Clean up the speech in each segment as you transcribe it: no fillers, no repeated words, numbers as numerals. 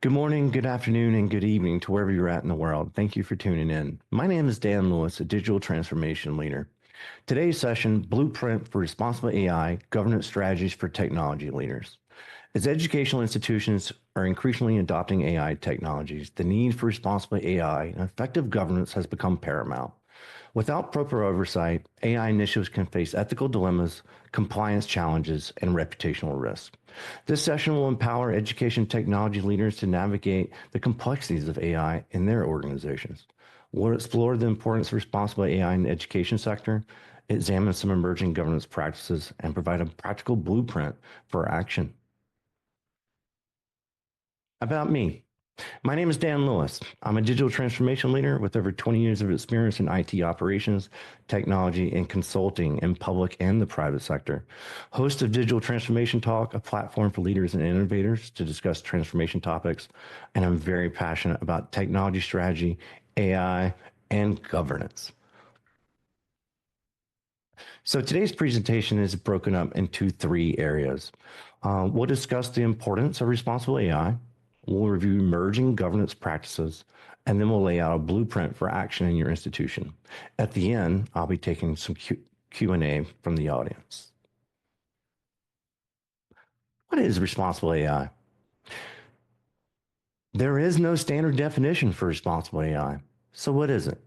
Good morning, good afternoon, and good evening to wherever you're at in the world. Thank you for tuning in. My name is Dan Lewis, a digital transformation leader. Today's session, Blueprint for Responsible AI, Governance Strategies for Technology Leaders. As educational institutions are increasingly adopting AI technologies, the need for responsible AI and effective governance has become paramount. Without proper oversight, AI initiatives can face ethical dilemmas, compliance challenges, and reputational risks. This session will empower education technology leaders to navigate the complexities of AI in their organizations. We'll explore the importance of responsible AI in the education sector, examine some emerging governance practices, and provide a practical blueprint for action. About me. My name is Dan Lewis. I'm a digital transformation leader with over 20 years of experience in IT operations, technology, and consulting in public and the private sector. Host of Digital Transformation Talk, a platform for leaders and innovators to discuss transformation topics. And I'm very passionate about technology strategy, AI, and governance. So today's presentation is broken up into three areas. We'll discuss the importance of responsible AI. We'll review emerging governance practices, and then we'll lay out a blueprint for action in your institution. At the end, I'll be taking some Q&A from the audience. What is responsible AI? There is no standard definition for responsible AI. So what is it?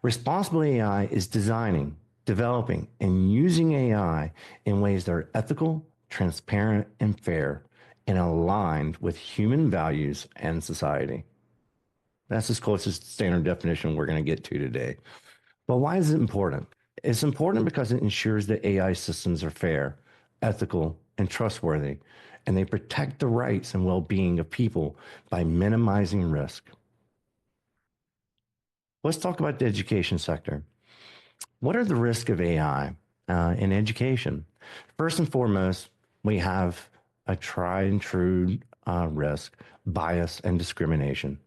Responsible AI is designing, developing, and using AI in ways that are ethical, transparent, and fair, and aligned with human values and society. That's as close as standard definition we're going to get to today. But why is it important? It's important because it ensures that AI systems are fair, ethical, and trustworthy, and they protect the rights and well-being of people by minimizing risk. Let's talk about the education sector. What are the risks of AI in education? First and foremost, we have a tried and true risk, bias, and discrimination.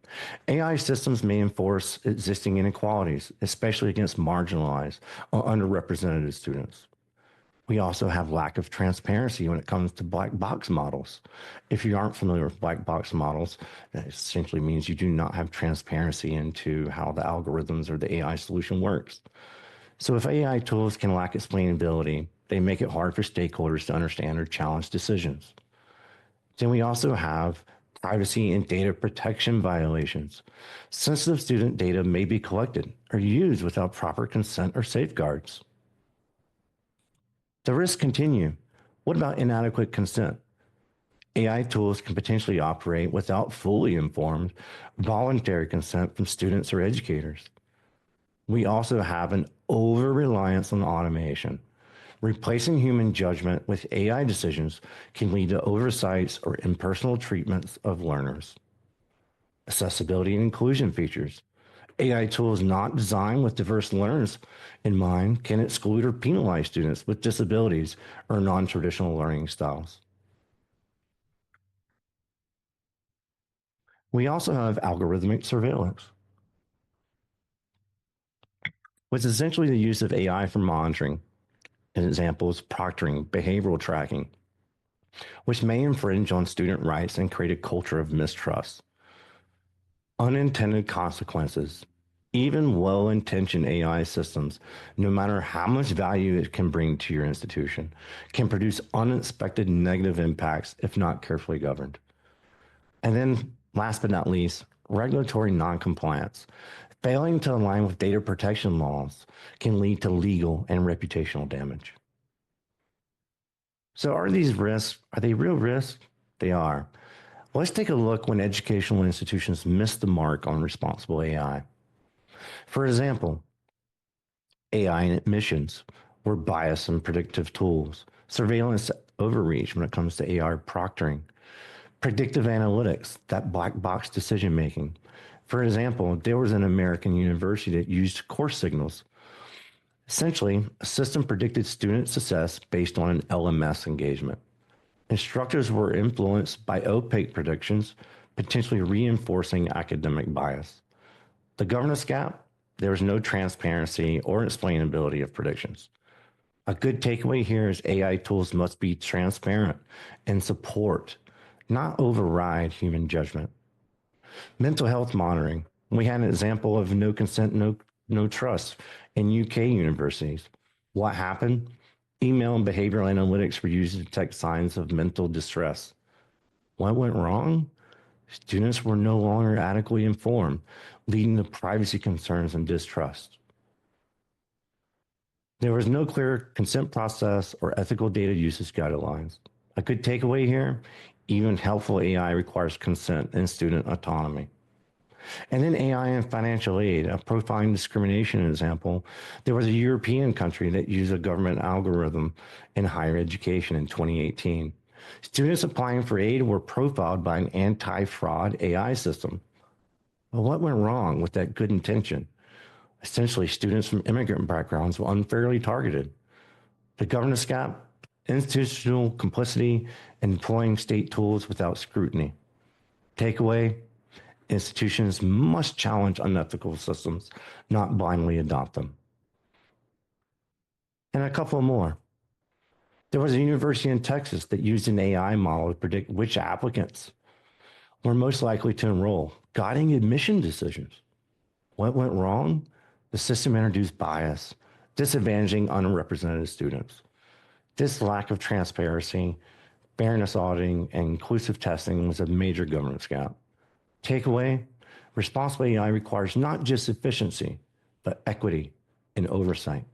AI systems may enforce existing inequalities, especially against marginalized or underrepresented students. We also have lack of transparency when it comes to black box models. If you aren't familiar with black box models, that essentially means you do not have transparency into how the algorithms or the AI solution works. So if AI tools can lack explainability, they make it hard for stakeholders to understand or challenge decisions. Then we also have privacy and data protection violations. Sensitive student data may be collected or used without proper consent or safeguards. The risks continue. What about inadequate consent? AI tools can potentially operate without fully informed, voluntary consent from students or educators. We also have an over-reliance on automation. Replacing human judgment with AI decisions can lead to oversights or impersonal treatments of learners. Accessibility and inclusion features. AI tools not designed with diverse learners in mind can exclude or penalize students with disabilities or non-traditional learning styles. We also have algorithmic surveillance, which is essentially the use of AI for monitoring. An example is proctoring, behavioral tracking, which may infringe on student rights and create a culture of mistrust. Unintended consequences. Even well-intentioned AI systems, no matter how much value it can bring to your institution, can produce unexpected negative impacts if not carefully governed. And then, last but not least, regulatory noncompliance. Failing to align with data protection laws can lead to legal and reputational damage. So are these risks, are they real risks? They are. Let's take a look when educational institutions miss the mark on responsible AI. For example, AI in admissions, where bias and predictive tools, surveillance overreach when it comes to AI proctoring, predictive analytics, that black box decision making. For example, there was an American university that used course signals. Essentially, a system predicted student success based on an LMS engagement. Instructors were influenced by opaque predictions, potentially reinforcing academic bias. The governance gap, there was no transparency or explainability of predictions. A good takeaway here is AI tools must be transparent and support, not override human judgment. Mental health monitoring. We had an example of no consent, no trust in UK universities. What happened? Email and behavioral analytics were used to detect signs of mental distress. What went wrong? Students were no longer adequately informed, leading to privacy concerns and distrust. There was no clear consent process or ethical data usage guidelines. A good takeaway here, even helpful AI requires consent and student autonomy. And then AI and financial aid, a profiling discrimination example. There was a European country that used a government algorithm in higher education in 2018. Students applying for aid were profiled by an anti-fraud AI system. Well, what went wrong with that good intention? Essentially, students from immigrant backgrounds were unfairly targeted. The governance gap, institutional complicity, and deploying state tools without scrutiny. Takeaway, institutions must challenge unethical systems, not blindly adopt them. And a couple more. There was a university in Texas that used an AI model to predict which applicants were most likely to enroll, guiding admission decisions. What went wrong? The system introduced bias, disadvantaging underrepresented students. This lack of transparency, fairness auditing, and inclusive testing was a major governance gap. Takeaway, responsible AI requires not just efficiency, but equity and oversight.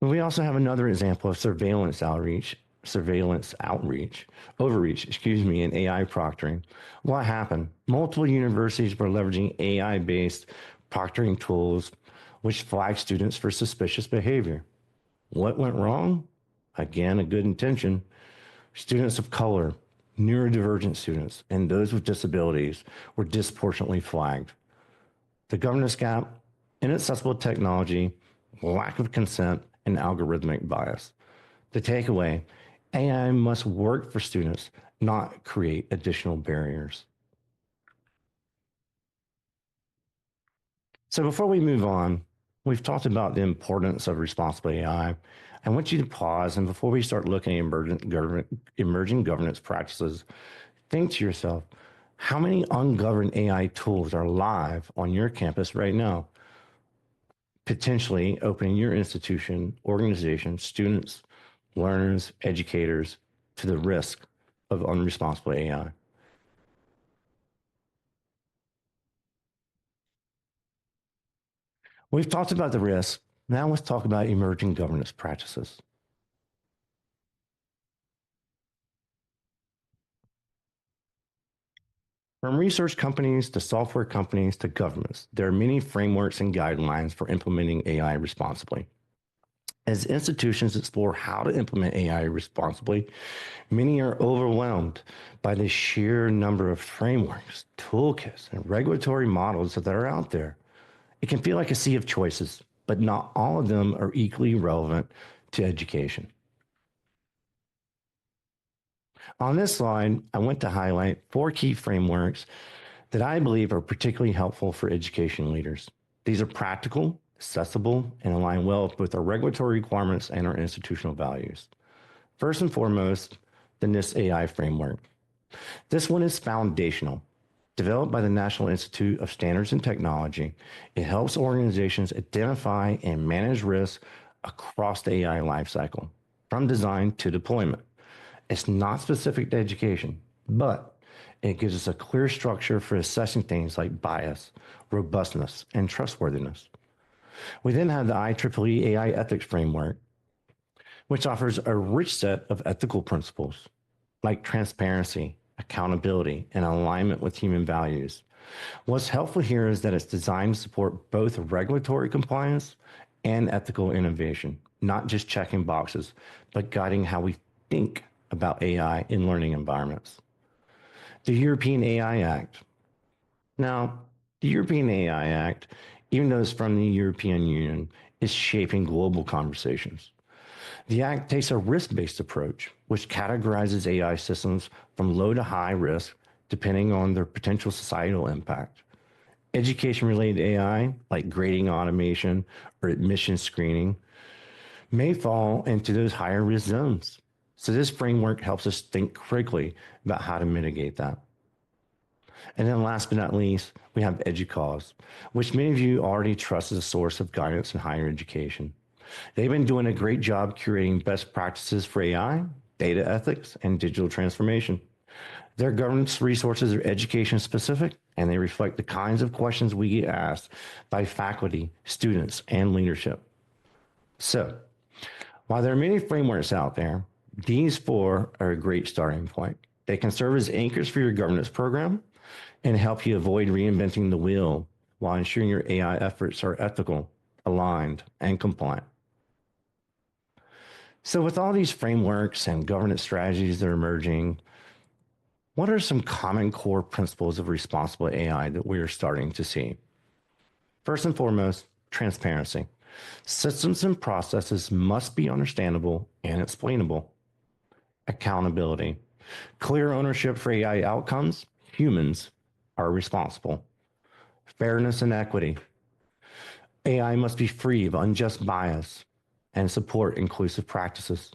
We also have another example of overreach, in AI proctoring. What happened? Multiple universities were leveraging AI-based proctoring tools, which flagged students for suspicious behavior. What went wrong? Again, a good intention. Students of color, neurodivergent students, and those with disabilities were disproportionately flagged. The governance gap, inaccessible technology, lack of consent, and algorithmic bias. The takeaway, AI must work for students, not create additional barriers. So before we move on, we've talked about the importance of responsible AI. I want you to pause, and before we start looking at emerging governance practices, think to yourself, how many ungoverned AI tools are live on your campus right now? Potentially opening your institution, organization, students, learners, educators to the risk of unresponsible AI. We've talked about the risk. Now let's talk about emerging governance practices. From research companies to software companies to governments, there are many frameworks and guidelines for implementing AI responsibly. As institutions explore how to implement AI responsibly, many are overwhelmed by the sheer number of frameworks, toolkits, and regulatory models that are out there. It can feel like a sea of choices, but not all of them are equally relevant to education. On this slide, I want to highlight 4 key frameworks that I believe are particularly helpful for education leaders. These are practical, accessible, and align well with our regulatory requirements and our institutional values. First and foremost, the NIST AI Framework. This one is foundational. Developed by the National Institute of Standards and Technology, it helps organizations identify and manage risk across the AI lifecycle, from design to deployment. It's not specific to education, but it gives us a clear structure for assessing things like bias, robustness, and trustworthiness. We then have the IEEE AI Ethics Framework, which offers a rich set of ethical principles like transparency, accountability, and alignment with human values. What's helpful here is that it's designed to support both regulatory compliance and ethical innovation, not just checking boxes, but guiding how we think about AI in learning environments. The European AI Act. Now, the European AI Act, even though it's from the European Union, is shaping global conversations. The Act takes a risk-based approach, which categorizes AI systems from low to high risk, depending on their potential societal impact. Education-related AI, like grading automation or admission screening, may fall into those higher risk zones. So this framework helps us think critically about how to mitigate that. And then last but not least, we have EDUCAUSE, which many of you already trust as a source of guidance in higher education. They've been doing a great job curating best practices for AI, data ethics, and digital transformation. Their governance resources are education specific, and they reflect the kinds of questions we get asked by faculty, students, and leadership. So, while there are many frameworks out there, these four are a great starting point. They can serve as anchors for your governance program and help you avoid reinventing the wheel while ensuring your AI efforts are ethical, aligned, and compliant. So, with all these frameworks and governance strategies that are emerging, what are some common core principles of responsible AI that we are starting to see? First and foremost, transparency. Systems and processes must be understandable and explainable. Accountability. Clear ownership for AI outcomes. Humans are responsible. Fairness and equity. AI must be free of unjust bias and support inclusive practices.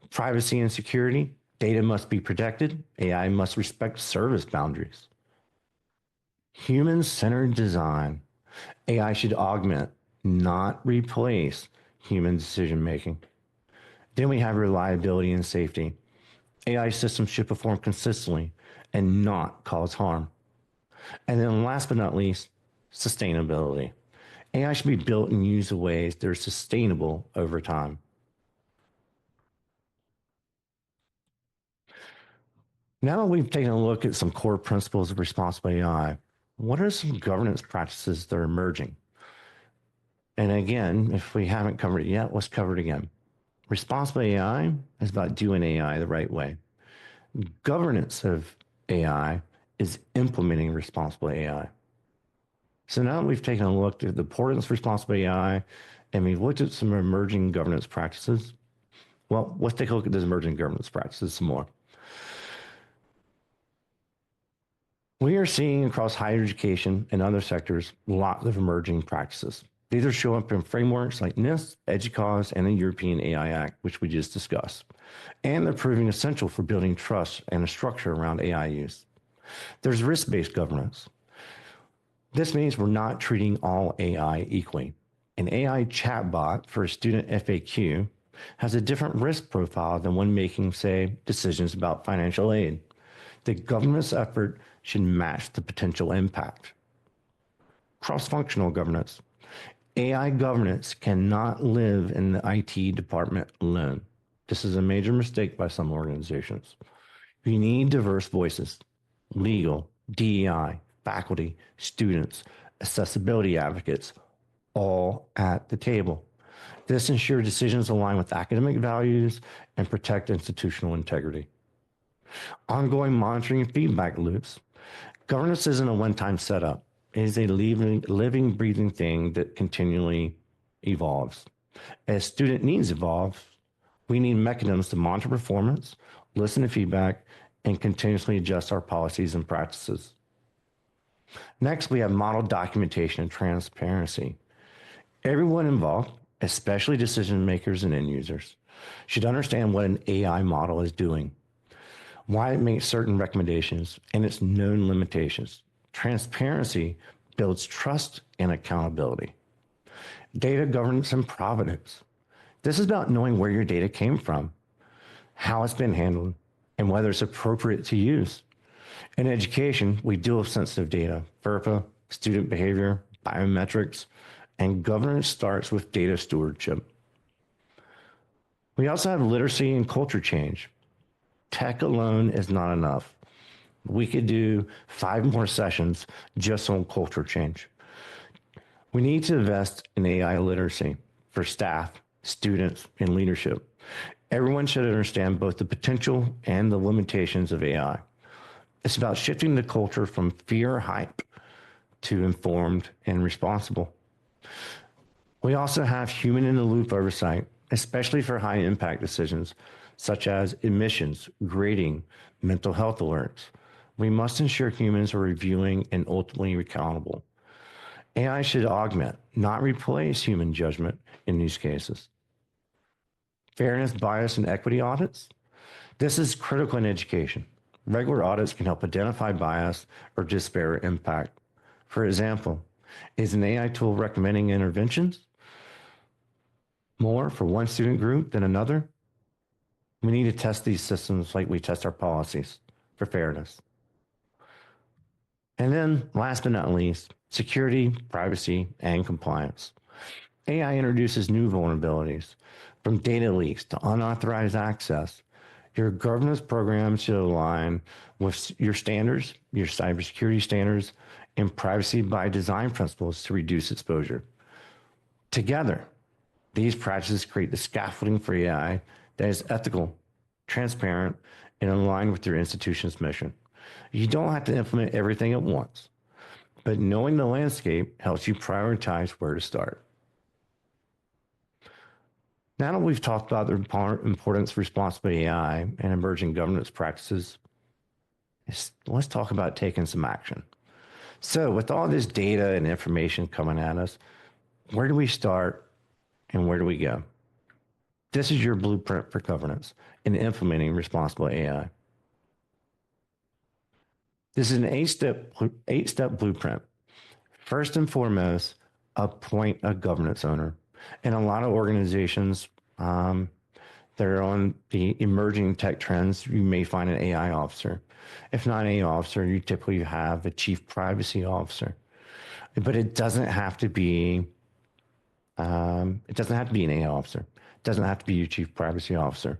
Privacy and security. Data must be protected. AI must respect service boundaries. Human-centered design. AI should augment, not replace, human decision making. Then we have reliability and safety. AI systems should perform consistently and not cause harm. And then last but not least, sustainability. AI should be built and used in ways that are sustainable over time. Now that we've taken a look at some core principles of responsible AI, what are some governance practices that are emerging? And again, if we haven't covered it yet, let's cover it again. Responsible AI is about doing AI the right way. Governance of AI is implementing responsible AI. So now that we've taken a look at the importance of responsible AI and we've looked at some emerging governance practices, well, let's take a look at those emerging governance practices some more. We are seeing across higher education and other sectors lots of emerging practices. These are showing up in frameworks like NIST, EDUCAUSE, and the European AI Act, which we just discussed. And they're proving essential for building trust and a structure around AI use. There's risk-based governance. This means we're not treating all AI equally. An AI chatbot for a student FAQ has a different risk profile than one making, say, decisions about financial aid. The government's effort should match the potential impact. Cross-functional governance. AI governance cannot live in the IT department alone. This is a major mistake by some organizations. You need diverse voices, legal, DEI, faculty, students, accessibility advocates, all at the table. This ensures decisions align with academic values and protect institutional integrity. Ongoing monitoring and feedback loops. Governance isn't a one-time setup. It is a living, breathing thing that continually evolves. As student needs evolve, we need mechanisms to monitor performance, listen to feedback, and continuously adjust our policies and practices. Next, we have model documentation and transparency. Everyone involved, especially decision makers and end users, should understand what an AI model is doing, why it makes certain recommendations, and its known limitations. Transparency builds trust and accountability. Data governance and provenance. This is about knowing where your data came from, how it's been handled, and whether it's appropriate to use. In education, we deal with sensitive data, FERPA, student behavior, biometrics, and governance starts with data stewardship. We also have literacy and culture change. Tech alone is not enough. We could do 5 more sessions just on culture change. We need to invest in AI literacy for staff, students, and leadership. Everyone should understand both the potential and the limitations of AI. It's about shifting the culture from fear hype to informed and responsible. We also have human in the loop oversight, especially for high impact decisions such as admissions, grading, mental health alerts. We must ensure humans are reviewing and ultimately accountable. AI should augment, not replace human judgment in these cases. Fairness, bias, and equity audits. This is critical in education. Regular audits can help identify bias or disparate impact. For example, is an AI tool recommending interventions more for one student group than another? We need to test these systems like we test our policies for fairness. And then, last but not least, security, privacy, and compliance. AI introduces new vulnerabilities, from data leaks to unauthorized access. Your governance program should align with your standards, your cybersecurity standards, and privacy by design principles to reduce exposure. Together, these practices create the scaffolding for AI that is ethical, transparent, and aligned with your institution's mission. You don't have to implement everything at once, but knowing the landscape helps you prioritize where to start. Now that we've talked about the importance of responsible AI and emerging governance practices, let's talk about taking some action. So, with all this data and information coming at us, where do we start and where do we go? This is your blueprint for governance in implementing responsible AI. This is an eight-step blueprint. First and foremost, appoint a governance owner. In a lot of organizations that are on the emerging tech trends, you may find an AI officer. If not an AI officer, you typically have a chief privacy officer. But it doesn't have to be. It doesn't have to be an AI officer. It doesn't have to be your chief privacy officer.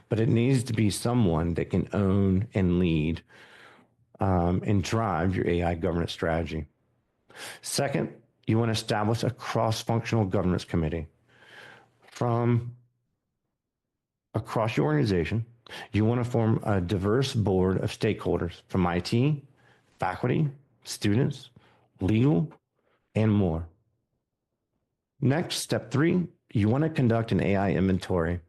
But it needs to be someone that can own and lead and drive your AI governance strategy. Second, you want to establish a cross-functional governance committee from across your organization. You want to form a diverse board of stakeholders from IT, faculty, students, legal, and more. Next, step 3, you want to conduct an AI inventory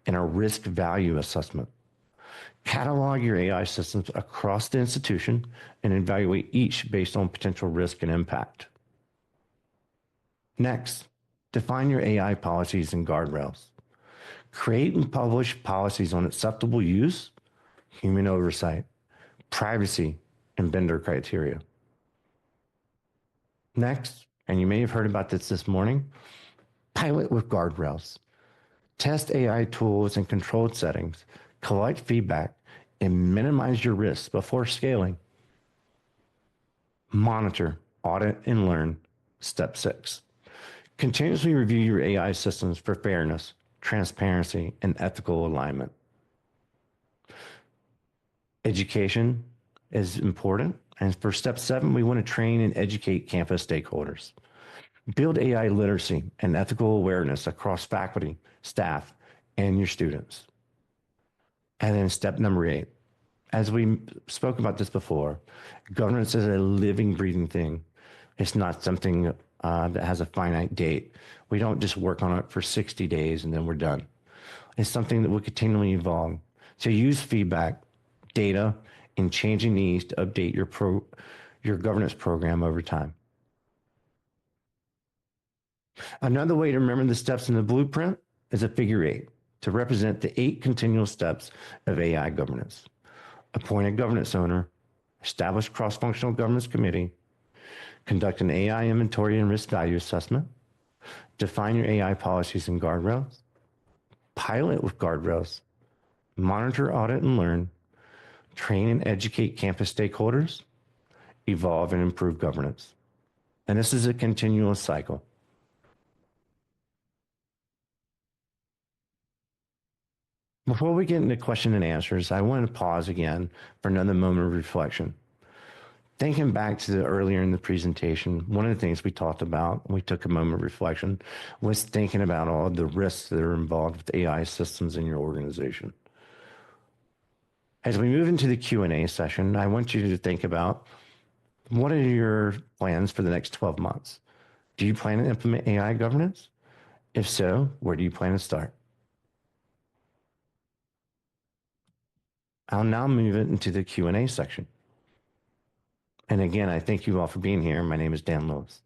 and a risk value assessment. Catalog your AI systems across the institution and evaluate each based on potential risk and impact. Next, define your AI policies and guardrails. Create and publish policies on acceptable use, human oversight, privacy, and vendor criteria. Next, and you may have heard about this morning, pilot with guardrails. Test AI tools in controlled settings, collect feedback, and minimize your risks before scaling. Monitor, audit, and learn. Step 6. Continuously review your AI systems for fairness, transparency, and ethical alignment. Education is important. And for step 7, we want to train and educate campus stakeholders. Build AI literacy and ethical awareness across faculty, staff, and your students. And then step number 8, as we spoke about this before, governance is a living, breathing thing. It's not something that has a finite date. We don't just work on it for 60 days and then we're done. It's something that will continually evolve. So use feedback, data, and changing needs to update your governance program over time. Another way to remember the steps in the blueprint is a figure 8 to represent the 8 continual steps of AI governance. Appoint a governance owner, establish cross-functional governance committee, conduct an AI inventory and risk value assessment, define your AI policies and guardrails, pilot with guardrails, monitor, audit, and learn, train and educate campus stakeholders, evolve and improve governance. And this is a continuous cycle. Before we get into question and answers, I want to pause again for another moment of reflection. Thinking back to the earlier in the presentation, one of the things we talked about, we took a moment of reflection, was thinking about all the risks that are involved with AI systems in your organization. As we move into the Q&A session, I want you to think about what are your plans for the next 12 months? Do you plan to implement AI governance? If so, where do you plan to start? I'll now move it into the Q&A section. And again, I thank you all for being here. My name is Dan Lewis.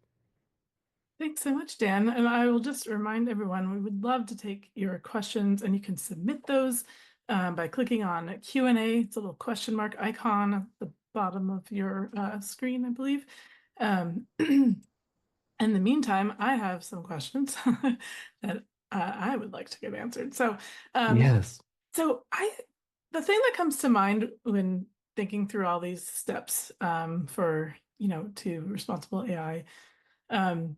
Thanks so much, Dan. And I will just remind everyone, we would love to take your questions, and you can submit those by clicking on Q&A. It's a little question mark icon at the bottom of your screen, I believe. In the meantime, I have some questions that I would like to get answered. Um, Yes. so the thing that comes to mind when thinking through all these steps for, to responsible AI um,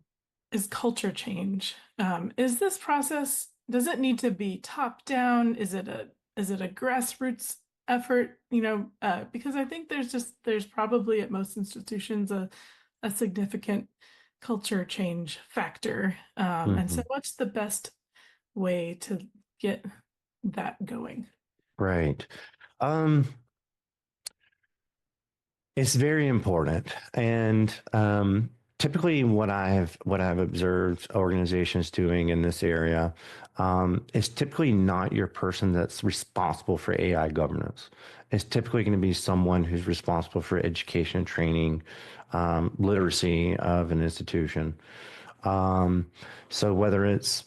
is culture change. Is this process, does it need to be top down? Is it a grassroots effort? Because I think there's probably at most institutions a significant culture change factor. And so Hmm. what's the best way to get that going? Right. Um, it's very important, and typically, what I've observed organizations doing in this area is typically not your person that's responsible for AI governance. It's typically going to be someone who's responsible for education, training, literacy of an institution. Um, so whether it's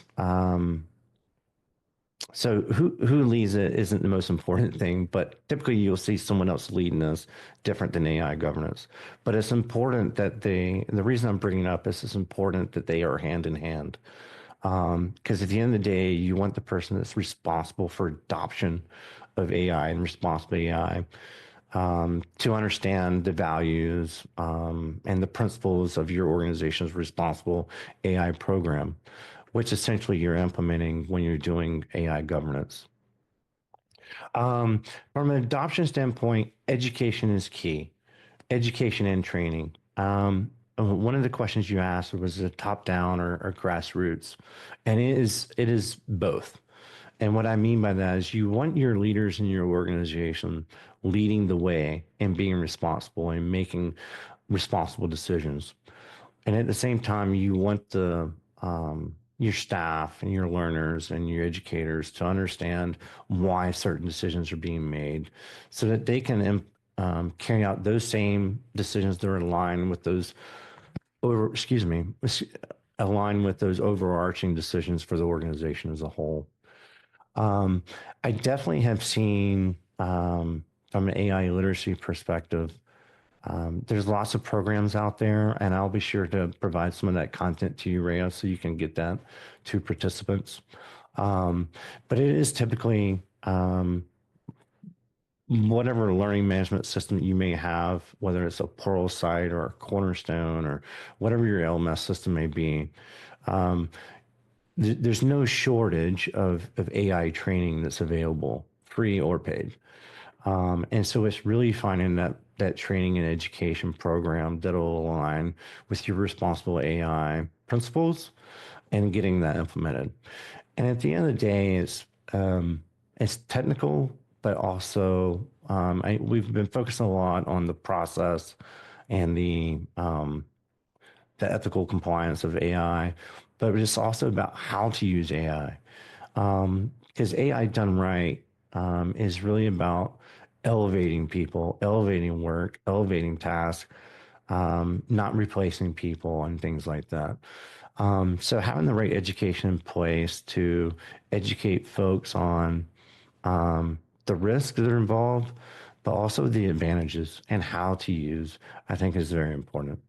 so who leads it isn't the most important thing, but typically you'll see someone else leading this different than AI governance. But it's important that the reason I'm bringing it up is it's important that they are hand in hand. Because at the end of the day, you want the person that's responsible for adoption of AI and responsible AI to understand the values and the principles of your organization's responsible AI program, which essentially you're implementing when you're doing AI governance. From an adoption standpoint, education is key. Education and training. One of the questions you asked was it top down or grassroots, and it is both. And what I mean by that is you want your leaders in your organization leading the way and being responsible and making responsible decisions. And at the same time, you want the your staff and your learners and your educators to understand why certain decisions are being made, so that they can carry out those same decisions that are aligned with those, or excuse me, align with those overarching decisions for the organization as a whole. I definitely have seen from an AI literacy perspective there's lots of programs out there, and I'll be sure to provide some of that content to you, Rhea, so you can get that to participants. Um, but it is typically whatever learning management system you may have, whether it's a Pluralsight or a Cornerstone or whatever your LMS system may be. Um, there's no shortage of AI training that's available, free or paid. And so it's really finding that training and education program that'll align with your responsible AI principles and getting that implemented. And at the end of the day, it's technical, but also we've been focusing a lot on the process and the ethical compliance of AI, but it's also about how to use AI. Because AI done right is really about elevating people, elevating work, elevating tasks, not replacing people and things like that. So having the right education in place to educate folks on the risks that are involved, but also the advantages and how to use, I think is very important.